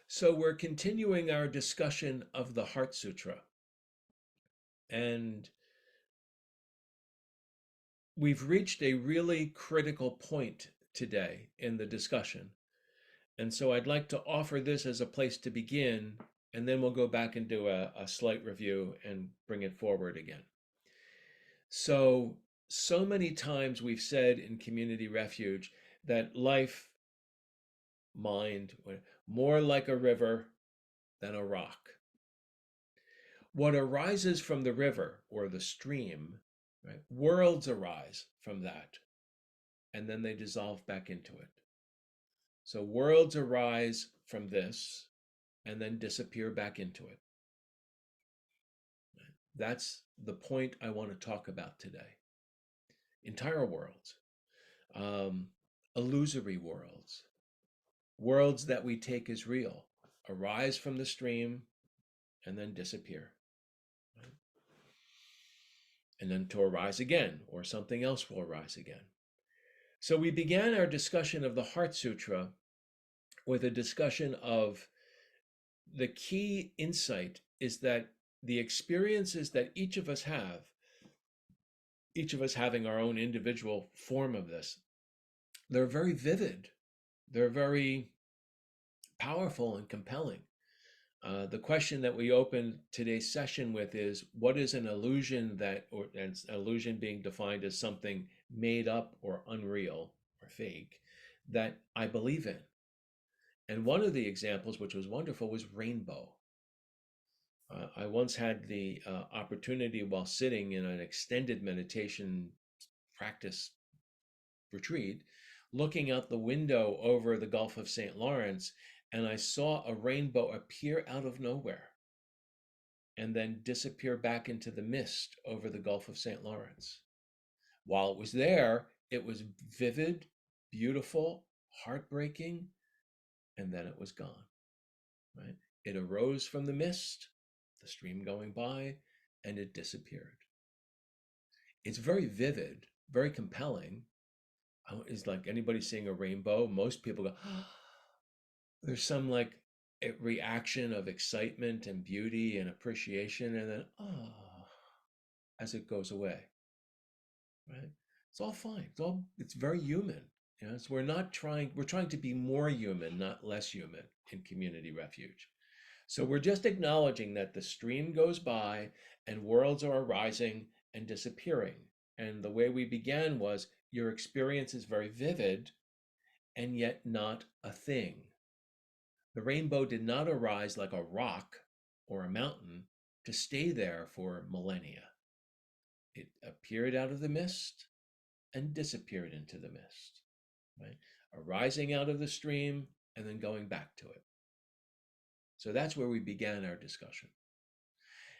So we're continuing our discussion of the Heart Sutra, and we've reached a really critical point today in the discussion. And so I'd like to offer this as a place to begin, and then we'll go back and do a slight review and bring it forward again. So many times we've said in Community Refuge that life, mind, more like a river than a rock. What arises from the river or the stream, right? Worlds arise from that, and then they dissolve back into it. So worlds arise from this and then disappear back into it. That's the point I want to talk about today. Entire worlds, um, illusory worlds, worlds that we take as real, arise from the stream and then disappear. Right? And then to arise again, or something else will arise again. So we began our discussion of the Heart Sutra with a discussion of the key insight is that the experiences that each of us have, each of us having our own individual form of this, they're very vivid. They're very powerful and compelling. The question that we opened today's session with is what is an illusion an illusion being defined as something made up or unreal or fake that I believe in? And one of the examples, which was wonderful, was rainbow. I once had the opportunity while sitting in an extended meditation practice retreat, looking out the window over the Gulf of St. Lawrence, and I saw a rainbow appear out of nowhere and then disappear back into the mist over the Gulf of St. Lawrence. While it was there, it was vivid, beautiful, heartbreaking, and then it was gone. Right? It arose from the mist, the stream going by, and it disappeared. It's very vivid, very compelling. It's like anybody seeing a rainbow. Most people go, oh, there's some like a reaction of excitement and beauty and appreciation, and then, oh, as it goes away, right? It's all fine. It's very human. So we're trying to be more human, not less human in Community Refuge. So we're just acknowledging that the stream goes by and worlds are arising and disappearing. And the way we began was your experience is very vivid and yet not a thing. The rainbow did not arise like a rock or a mountain to stay there for millennia. It appeared out of the mist and disappeared into the mist, right? Arising out of the stream and then going back to it. So that's where we began our discussion.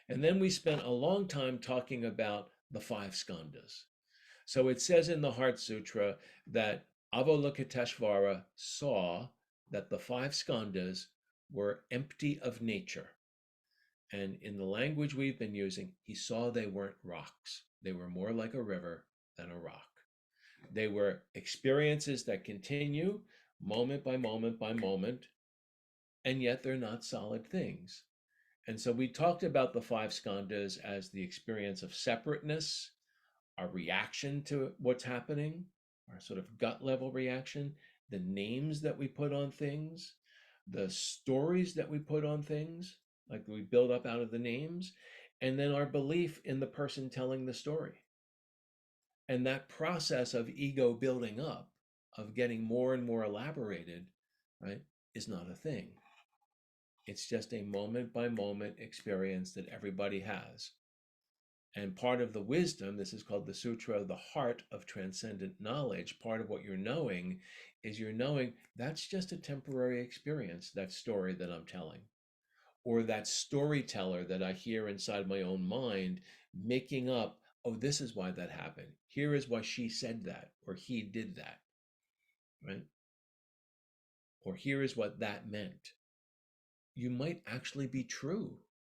And then we spent a long time talking about the five skandhas. So it says in the Heart Sutra that Avalokiteshvara saw that the five skandhas were empty of nature. And in the language we've been using, he saw they weren't rocks. They were more like a river than a rock. They were experiences that continue moment by moment by moment, and yet they're not solid things. And so we talked about the five skandhas as the experience of separateness, our reaction to what's happening, our sort of gut level reaction, the names that we put on things, the stories that we put on things, like we build up out of the names, and then our belief in the person telling the story. And that process of ego building up, of getting more and more elaborated, right, is not a thing. It's just a moment by moment experience that everybody has. And part of the wisdom, this is called the Sutra of the Heart of Transcendent Knowledge. Part of what you're knowing is you're knowing that's just a temporary experience, that story that I'm telling, or that storyteller that I hear inside my own mind making up, oh, this is why that happened. Here is why she said that, or he did that, right? Or here is what that meant. You might actually be true.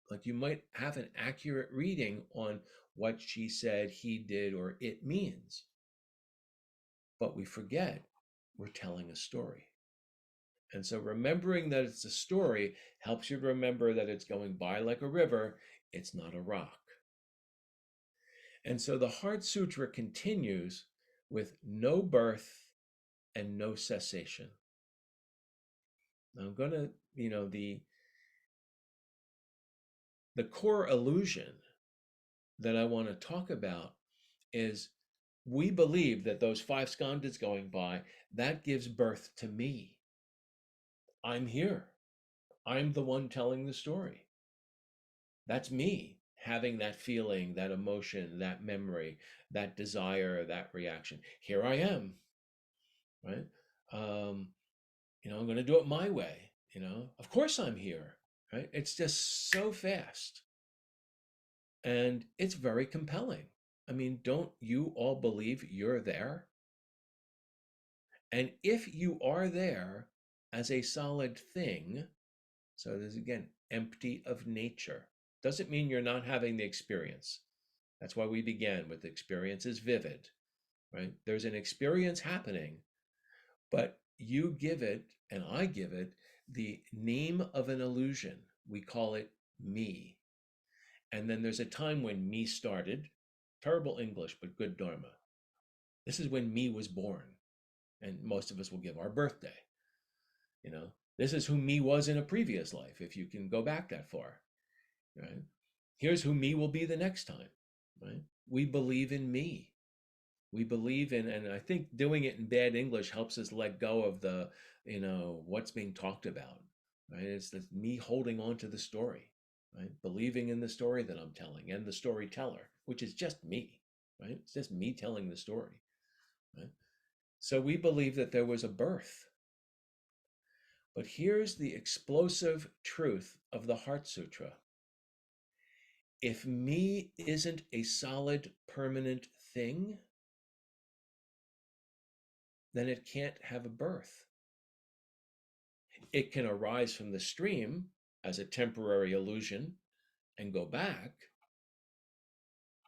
Like you might have an accurate reading on what she said, he did, or it means. But we forget we're telling a story. And so remembering that it's a story helps you remember that it's going by like a river, it's not a rock. And so the Heart Sutra continues with no birth and no cessation. Now I'm going to, the core illusion that I want to talk about is we believe that those five skandhas going by, that gives birth to me. I'm here. I'm the one telling the story. That's me having that feeling, that emotion, that memory, that desire, that reaction. Here I am, right? Um, I'm going to do it my way. Of course I'm here, right? It's just so fast. And it's very compelling. I mean, don't you all believe you're there? And if you are there as a solid thing, so this is again empty of nature, doesn't mean you're not having the experience. That's why we began with experience is vivid, right? There's an experience happening, but you give it, and I give it, the name of an illusion. We call it me. And then there's a time when me started. Terrible English, but good Dharma. This is when me was born. And most of us will give our birthday. This is who me was in a previous life, if you can go back that far, right? Here's who me will be the next time, right? We believe in me. We believe in, and I think doing it in bad English helps us let go of the, what's being talked about, right? It's the me holding on to the story, right? Believing in the story that I'm telling and the storyteller, which is just me, right? It's just me telling the story, right? So we believe that there was a birth. But here's the explosive truth of the Heart Sutra. If me isn't a solid, permanent thing, then it can't have a birth. It can arise from the stream as a temporary illusion and go back,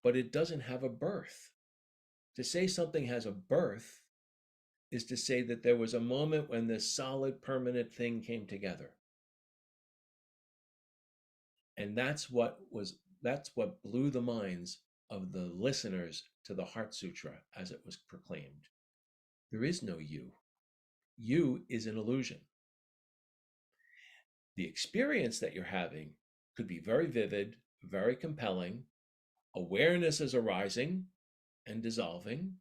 but it doesn't have a birth. To say something has a birth is to say that there was a moment when this solid, permanent thing came together. And that's what blew the minds of the listeners to the Heart Sutra as it was proclaimed. There is no you. You is an illusion. The experience that you're having could be very vivid, very compelling. Awareness is arising and dissolving.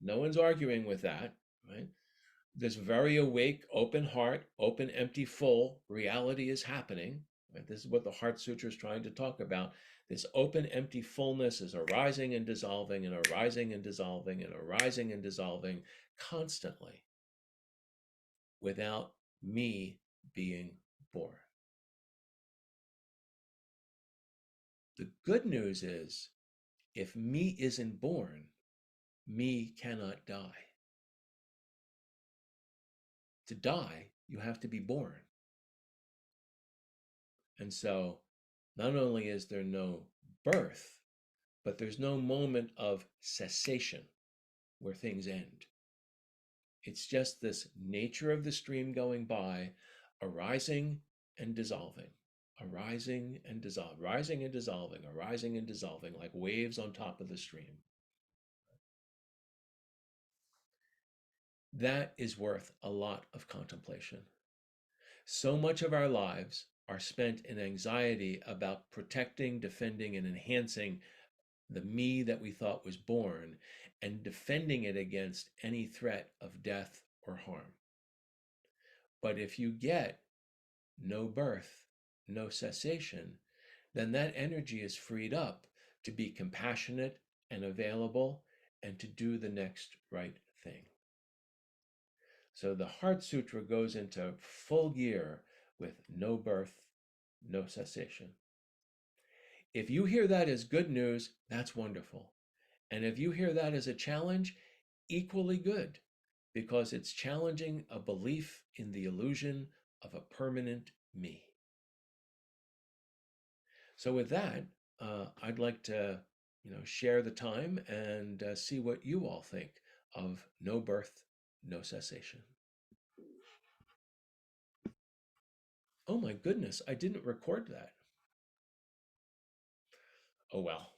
No one's arguing with that, right? This very awake, open heart, open, empty, full reality is happening. Right? This is what the Heart Sutra is trying to talk about. This open, empty fullness is arising and dissolving and arising and dissolving and arising and dissolving constantly without me being born. The good news is if me isn't born, me cannot die. To die, you have to be born. And so not only is there no birth, but there's no moment of cessation where things end. It's just this nature of the stream going by, arising and dissolving, arising and dissolving, rising and dissolving, arising and dissolving, like waves on top of the stream. That is worth a lot of contemplation. So much of our lives are spent in anxiety about protecting, defending, and enhancing the me that we thought was born and defending it against any threat of death or harm. But if you get no birth, no cessation, then that energy is freed up to be compassionate and available and to do the next right thing. So the Heart Sutra goes into full gear with no birth, no cessation. If you hear that as good news, that's wonderful. And if you hear that as a challenge, equally good, because it's challenging a belief in the illusion of a permanent me. So with that, I'd like to, share the time and see what you all think of no birth, no cessation. Oh my goodness, I didn't record that. Oh well.